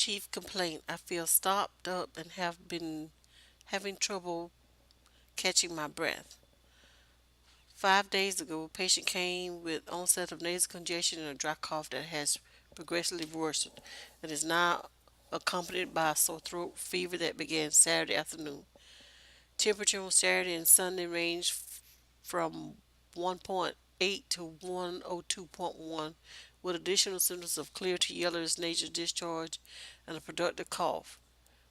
Chief complaint: I feel stopped up and have been having trouble catching my breath. 5 days ago, a patient came with onset of nasal congestion and a dry cough that has progressively worsened. It is now accompanied by a sore throat fever that began Saturday afternoon. Temperature on Saturday and Sunday ranged from 1.8 to 102.1, with additional symptoms of clear to yellowish nasal discharge and a productive cough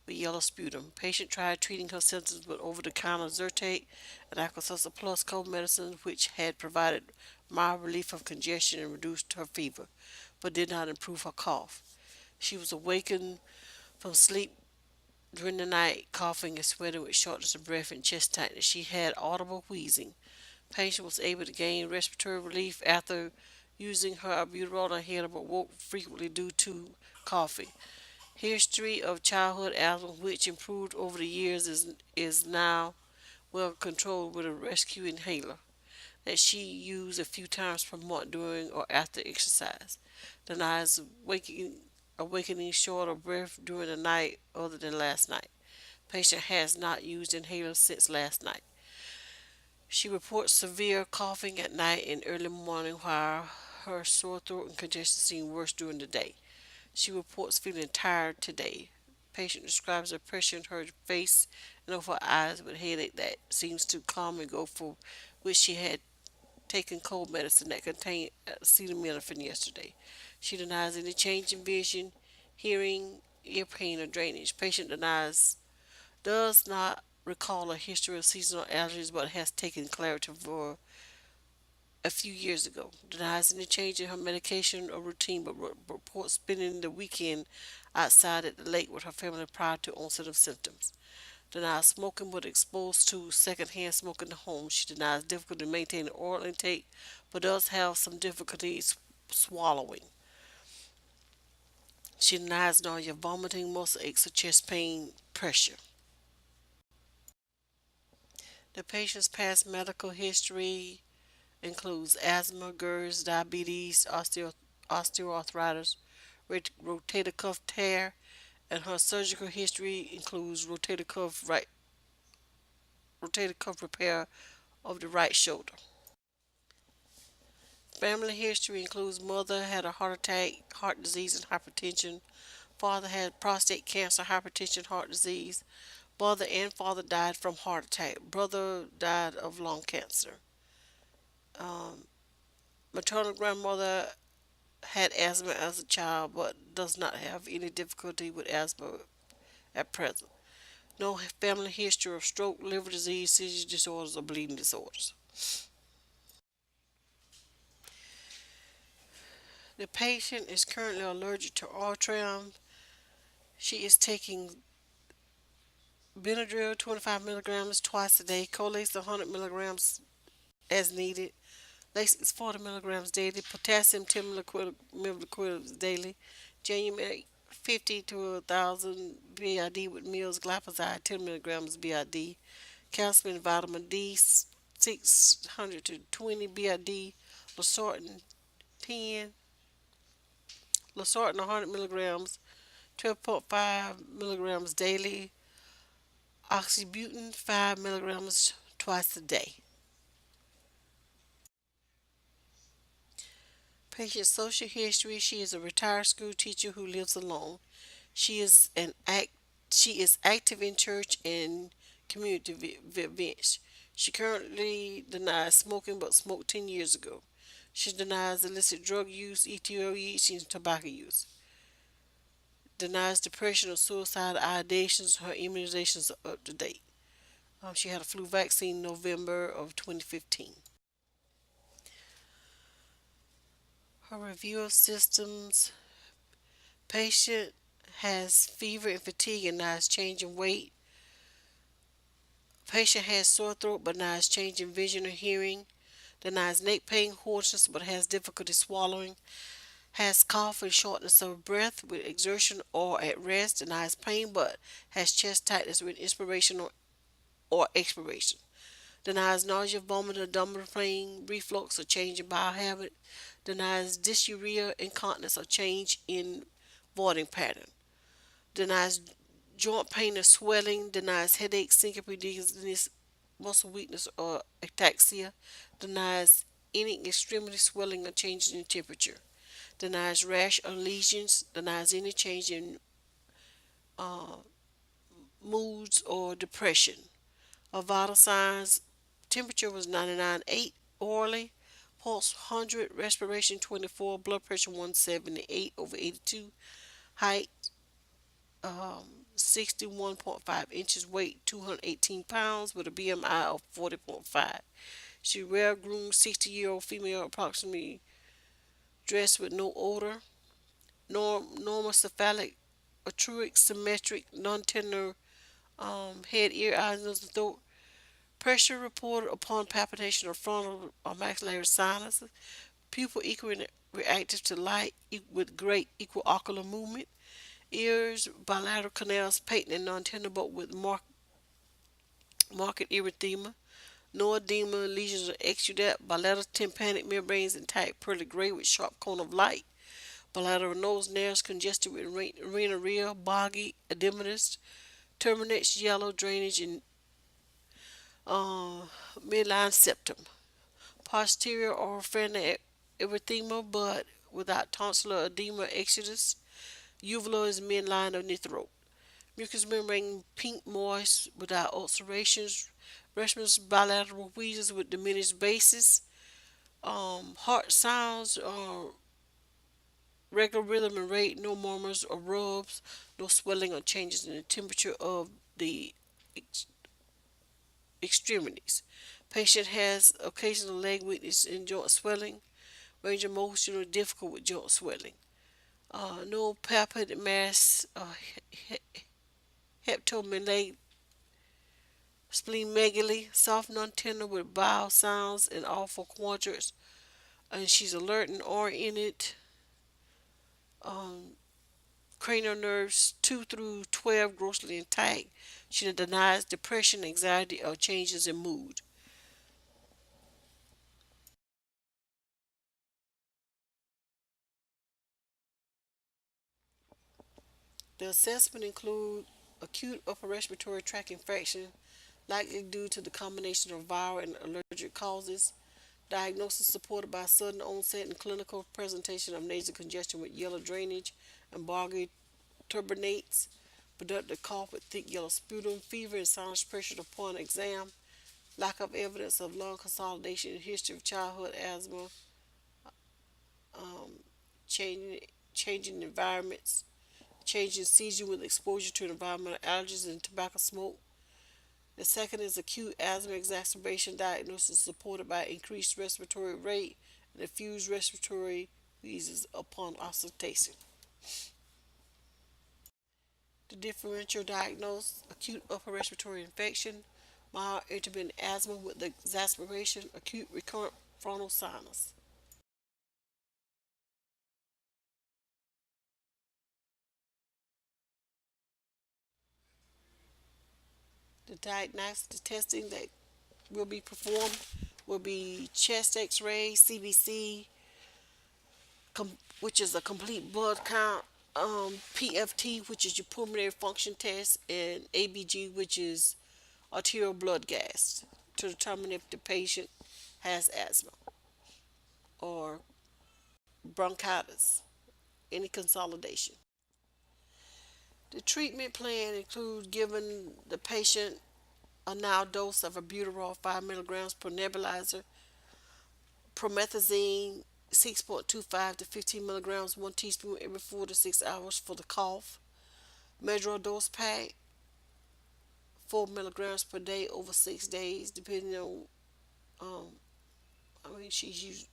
with yellow sputum. Patient tried treating her symptoms with over-the-counter Zyrtec and Alka-Seltzer Plus cold medicine, which had provided mild relief of congestion and reduced her fever, but did not improve her cough. She was awakened from sleep during the night, coughing and sweating with shortness of breath and chest tightness. She had audible wheezing. Patient was able to gain respiratory relief after using her albuterol inhaler, but woke frequently due to coughing. History of childhood asthma, which improved over the years, is now well controlled with a rescue inhaler that she used a few times per month during or after exercise. Denies awakening short of breath during the night other than last night. Patient has not used inhaler since last night. She reports severe coughing at night and early morning, while her sore throat and congestion seem worse during the day. She reports feeling tired today. Patient describes the pressure in her face and over her eyes with headache that seems to come and go, for which she had taken cold medicine that contained acetaminophen yesterday. She denies any change in vision, hearing, ear pain, or drainage. Patient does not recall a history of seasonal allergies but has taken Claritin a few years ago. Denies any change in her medication or routine but reports spending the weekend outside at the lake with her family prior to onset of symptoms. Denies smoking but exposed to secondhand smoke in the home. She denies difficulty maintaining oral intake but does have some difficulties swallowing. She denies nausea, vomiting, muscle aches, or chest pain, pressure. The patient's past medical history includes asthma, GERS, diabetes, osteoarthritis, rotator cuff tear, and her surgical history includes rotator cuff repair of the right shoulder. Family history includes mother had a heart attack, heart disease, and hypertension. Father had prostate cancer, hypertension, heart disease. Mother and father died from heart attack. Brother died of lung cancer. Um, Maternal grandmother had asthma as a child but does not have any difficulty with asthma at present. No family history of stroke, liver disease, seizure disorders, or bleeding disorders. The patient is currently allergic to Ortram. She is taking Benadryl 25 milligrams twice a day, Colace 100 milligrams as needed, Lasix 40 milligrams daily, potassium 10 milligrams daily, January 50 to 1000 BID with meals, glyphosate 10 milligrams BID, calcium and vitamin D 600 to 20 BID, Losartan 10, Losartan 100 milligrams, 12.5 milligrams daily, oxybutynin 5 milligrams twice a day. Patient social history: she is a retired school teacher who lives alone. She is an act she is active in church and community events. She currently denies smoking but smoked 10 years ago. She denies illicit drug use, ETO use, and tobacco use. Denies depression or suicide ideations. Her immunizations are up to date. She had a flu vaccine in November of 2015. Her review of systems: patient has fever and fatigue and now is changing weight. Patient has sore throat but now is changing vision or hearing. Denies neck pain, hoarseness but has difficulty swallowing. Has cough and shortness of breath with exertion or at rest. Denies pain but has chest tightness with inspiration or expiration. Denies nausea, vomiting, abdominal pain, reflux, or change in bowel habit. Denies dysuria, incontinence, or change in voiding pattern. Denies joint pain or swelling. Denies headache, syncope, dizziness, muscle weakness, or ataxia. Denies any extremity swelling or changes in temperature. Denies rash or lesions. Denies any change in uh, moods or depression. Of vital signs, temperature was 99.8 orally, pulse 100, respiration 24, blood pressure 178 over 82, height 61.5 inches, weight 218 pounds, with a BMI of 40.5. She rare groomed 60-year-old female, approximately dressed with no odor, normal cephalic, atruic, symmetric, non-tender head, ear, eyes, nose, and throat. Pressure reported upon palpitation of frontal or maxillary sinuses. Pupil equally reactive to light with great equal ocular movement. Ears, bilateral canals patent and non-tender but with marked erythema. No edema, lesions of exudate, bilateral tympanic membranes intact, pearly gray with sharp cone of light. Bilateral nose nares congested with rhinorrhea, boggy, edematous, terminates yellow drainage in uh, midline septum. Posterior or phrenic erythema, but without tonsillar edema exudus. Uvula is midline of the throat. Mucous membrane pink moist without ulcerations. Restless bilateral wheezes with diminished basis. Heart sounds, regular rhythm and rate, no murmurs or rubs, no swelling or changes in the temperature of the ex- extremities. Patient has occasional leg weakness and joint swelling. Range of motion or difficult with joint swelling. No palpable mass, hepatomegaly, splenomegaly, soft non-tender with bowel sounds in all four quadrants, and she's alert and oriented. Um, Cranial nerves 2 through 12 grossly intact. She denies depression, anxiety, or changes in mood. The assessment include acute upper respiratory tract infection, likely due to the combination of viral and allergic causes. Diagnosis supported by sudden onset and clinical presentation of nasal congestion with yellow drainage and boggy turbinates. Productive cough with thick yellow sputum, fever and sinus pressure upon exam. Lack of evidence of lung consolidation, history of childhood asthma, um, changing changing environments, changing season with exposure to environmental allergens and tobacco smoke. The second is acute asthma exacerbation diagnosis supported by increased respiratory rate and diffuse respiratory wheezes upon auscultation. The differential diagnose acute upper respiratory infection, mild intermittent asthma with the exacerbation, acute recurrent frontal sinus. The diagnostic testing that will be performed will be chest x-ray, CBC, which is a complete blood count, PFT, which is your pulmonary function test, and ABG, which is arterial blood gas, to determine if the patient has asthma or bronchitis, any consolidation. The treatment plan includes giving the patient a now dose of albuterol 5 milligrams per nebulizer, promethazine 6.25 to 15 milligrams, 1 teaspoon every 4 to 6 hours for the cough. Measure dose pack 4 milligrams per day over 6 days, depending on um, I mean she's used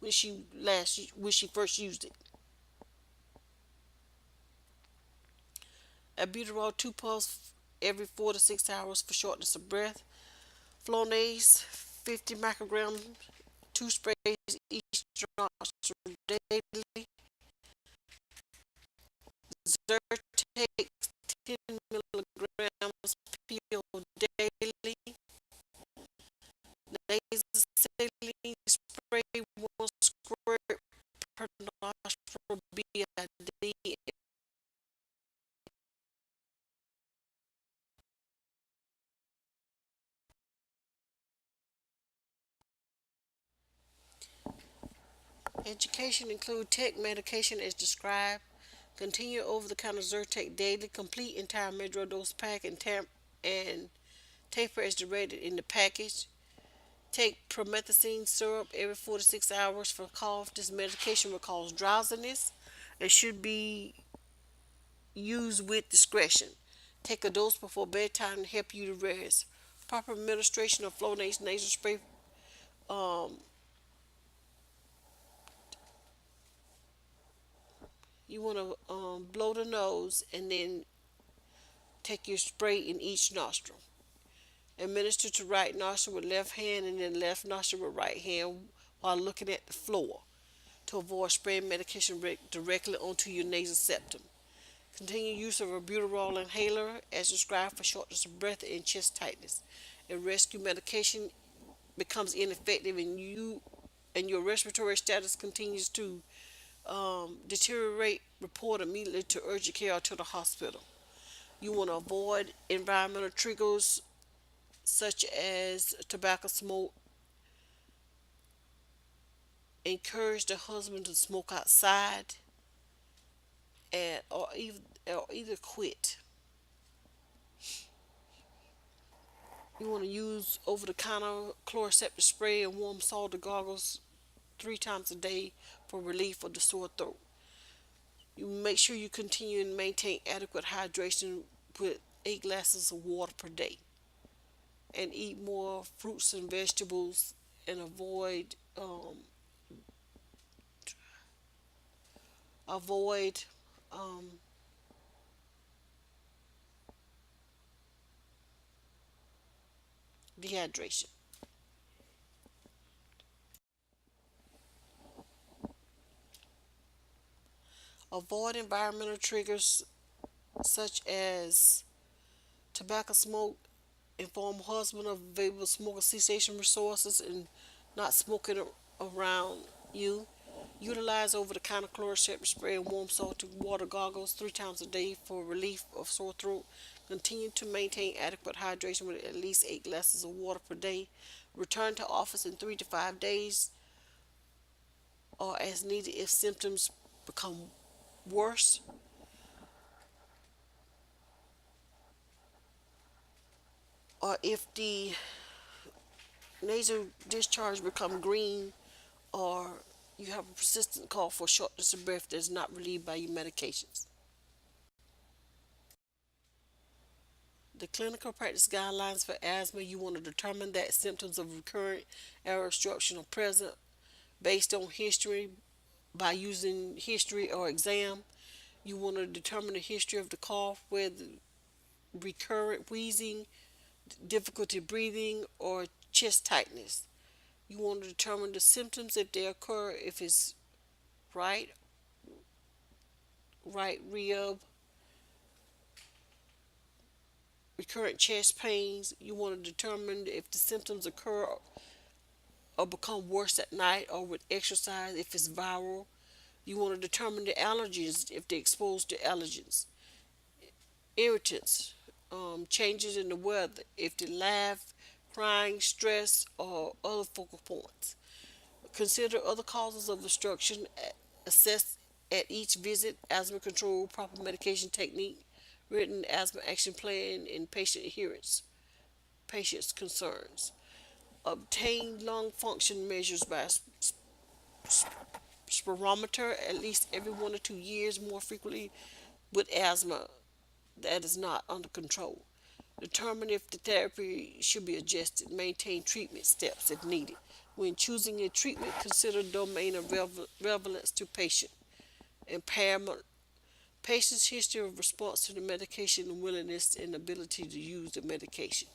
when she first used it. Albuterol 2 puffs every 4 to 6 hours for shortness of breath. Flonase 50 micrograms, 2 sprays each drop daily. Zyrtec 10 milligrams pill daily. Nasal saline spray 1 squirt per nostril BID Education include take medication as described. Continue over-the-counter Zyrtec daily. Complete entire Medro dose pack and taper as directed in the package. Take promethazine syrup every 4 to 6 hours for cough. This medication will cause drowsiness and should be used with discretion. Take a dose before bedtime to help you to rest. Proper administration of Flonase nasal spray. Um, you want to blow the nose and then take your spray in each nostril. Administer to right nostril with left hand and then left nostril with right hand while looking at the floor to avoid spraying medication directly onto your nasal septum. Continue use of a albuterol inhaler as prescribed for shortness of breath and chest tightness. If rescue medication becomes ineffective and your respiratory status continues to deteriorate, report immediately to urgent care or to the hospital. You want to avoid environmental triggers such as tobacco smoke. Encourage the husband to smoke outside and or either quit. You want to use over-the-counter chloroseptic spray and warm salted goggles 3 times a day for relief of the sore throat. You make sure you continue and maintain adequate hydration with 8 glasses of water per day, and eat more fruits and vegetables and avoid um, dehydration. Avoid environmental triggers such as tobacco smoke. Inform husband of available smoker cessation resources and not smoking around you. Utilize over-the-counter chloroseptic spray and warm salted water goggles 3 times a day for relief of sore throat. Continue to maintain adequate hydration with at least 8 glasses of water per day. Return to office in 3 to 5 days or as needed if symptoms become worse, or if the nasal discharge become green, or you have a persistent cough or shortness of breath that is not relieved by your medications. The clinical practice guidelines for asthma, you want to determine that symptoms of recurrent air obstruction are present based on history by using history or exam. You want to determine the history of the cough, whether recurrent wheezing, difficulty breathing, or chest tightness. You want to determine the symptoms if they occur, if it's right, right rib, recurrent chest pains. You want to determine if the symptoms occur or become worse at night or with exercise, if it's viral. You want to determine the allergies if they're exposed to allergens, irritants, changes in the weather, if they laugh, crying, stress, or other focal points. Consider other causes of obstruction. Assess at each visit asthma control, proper medication technique, written asthma action plan, and patient adherence, patient's concerns. Obtain lung function measures by spirometer at least every 1 or 2 years, more frequently with asthma that is not under control. Determine if the therapy should be adjusted. Maintain treatment steps if needed. When choosing a treatment, consider domain of relevance to patient. Impairment, patient's history of response to the medication and willingness and ability to use the medication.